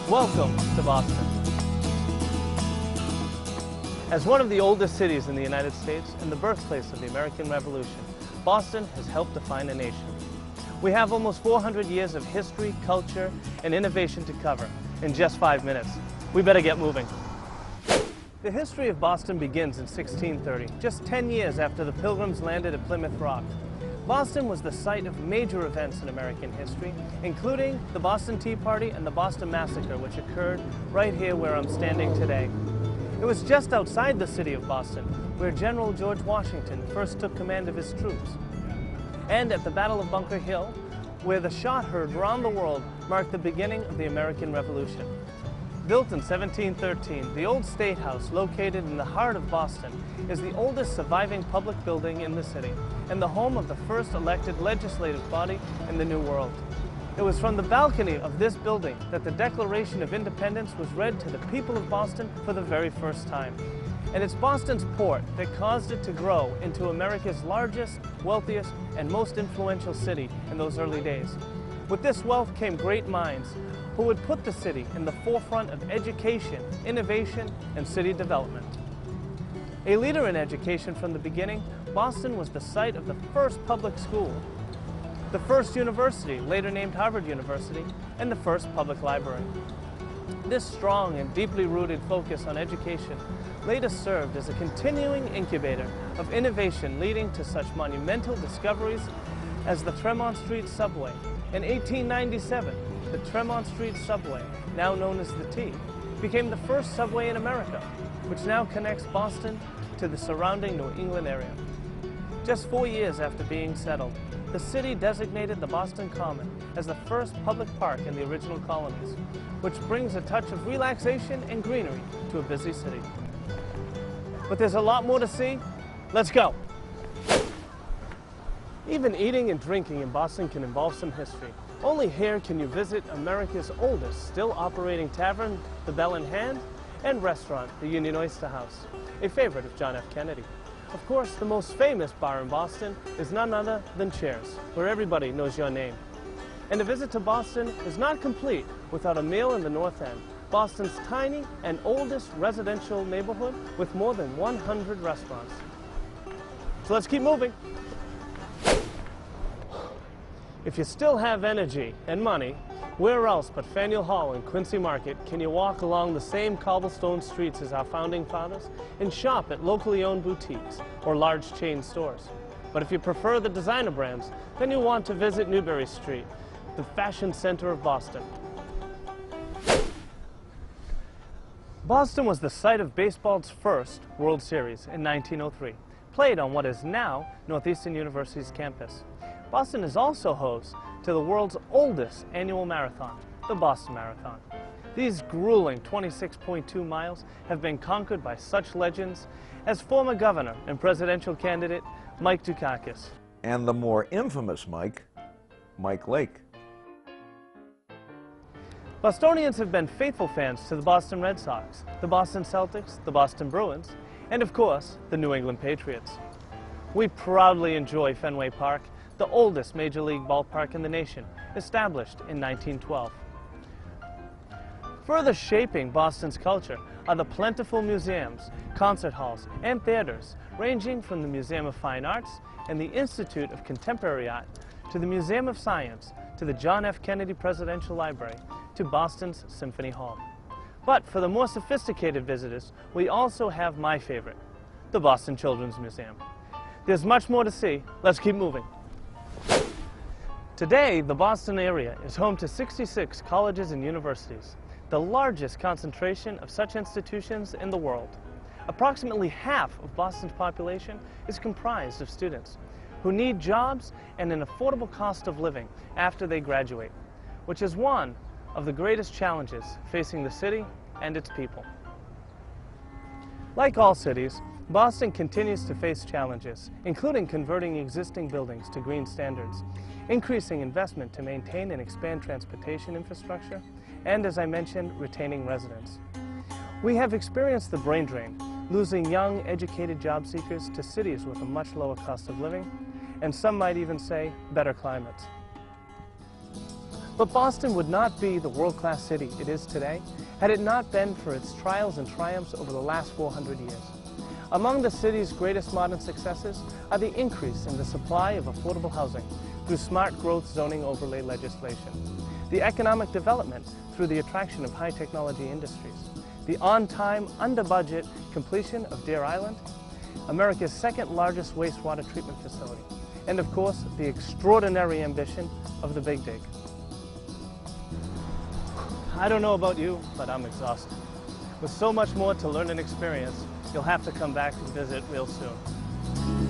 Welcome to Boston. As one of the oldest cities in the United States and the birthplace of the American Revolution, Boston has helped define a nation. We have almost 400 years of history, culture, and innovation to cover in just 5 minutes. We better get moving. The history of Boston begins in 1630, just 10 years after the Pilgrims landed at Plymouth Rock. Boston was the site of major events in American history, including the Boston Tea Party and the Boston Massacre, which occurred right here where I'm standing today. It was just outside the city of Boston where General George Washington first took command of his troops. And at the Battle of Bunker Hill, where the shot heard around the world marked the beginning of the American Revolution. Built in 1713, the old State House, located in the heart of Boston, is the oldest surviving public building in the city and the home of the first elected legislative body in the New World. It was from the balcony of this building that the Declaration of Independence was read to the people of Boston for the very first time. And it's Boston's port that caused it to grow into America's largest, wealthiest, and most influential city in those early days. With this wealth came great minds who would put the city in the forefront of education, innovation, and city development. A leader in education from the beginning, Boston was the site of the first public school, the first university, later named Harvard University, and the first public library. This strong and deeply rooted focus on education later served as a continuing incubator of innovation, leading to such monumental discoveries as the Tremont Street subway. In 1897, the Tremont Street subway, now known as the T, became the first subway in America, which now connects Boston to the surrounding New England area. Just 4 years after being settled, the city designated the Boston Common as the first public park in the original colonies, which brings a touch of relaxation and greenery to a busy city. But there's a lot more to see. Let's go. Even eating and drinking in Boston can involve some history. Only here can you visit America's oldest still operating tavern, the Bell in Hand, and restaurant, the Union Oyster House, a favorite of John F. Kennedy. Of course, the most famous bar in Boston is none other than Cheers, where everybody knows your name. And a visit to Boston is not complete without a meal in the North End, Boston's tiny and oldest residential neighborhood with more than 100 restaurants. So let's keep moving. If you still have energy and money, where else but Faneuil Hall and Quincy Market can you walk along the same cobblestone streets as our founding fathers and shop at locally owned boutiques or large chain stores? But if you prefer the designer brands, then you want to visit Newbury Street, the fashion center of Boston. Boston was the site of baseball's first World Series in 1903, played on what is now Northeastern University's campus. Boston is also host to the world's oldest annual marathon, the Boston Marathon. These grueling 26.2 miles have been conquered by such legends as former governor and presidential candidate Mike Dukakis. And the more infamous Mike Lake. Bostonians have been faithful fans to the Boston Red Sox, the Boston Celtics, the Boston Bruins, and of course, the New England Patriots. We proudly enjoy Fenway Park, the oldest Major League ballpark in the nation, established in 1912. Further shaping Boston's culture are the plentiful museums, concert halls, and theaters, ranging from the Museum of Fine Arts and the Institute of Contemporary Art to the Museum of Science, to the John F. Kennedy Presidential Library, to Boston's Symphony Hall. But for the more sophisticated visitors, we also have my favorite, the Boston Children's Museum. There's much more to see. Let's keep moving. Today, the Boston area is home to 66 colleges and universities, the largest concentration of such institutions in the world. Approximately half of Boston's population is comprised of students who need jobs and an affordable cost of living after they graduate, which is one of the greatest challenges facing the city and its people. Like all cities, Boston continues to face challenges, including converting existing buildings to green standards, increasing investment to maintain and expand transportation infrastructure, and, as I mentioned, retaining residents. We have experienced the brain drain, losing young, educated job seekers to cities with a much lower cost of living, and some might even say better climates. But Boston would not be the world-class city it is today had it not been for its trials and triumphs over the last 400 years. Among the city's greatest modern successes are the increase in the supply of affordable housing through smart growth zoning overlay legislation, the economic development through the attraction of high-technology industries, the on-time, under-budget completion of Deer Island, America's second-largest wastewater treatment facility, and of course, the extraordinary ambition of the Big Dig. I don't know about you, but I'm exhausted. With so much more to learn and experience, you'll have to come back and visit real soon.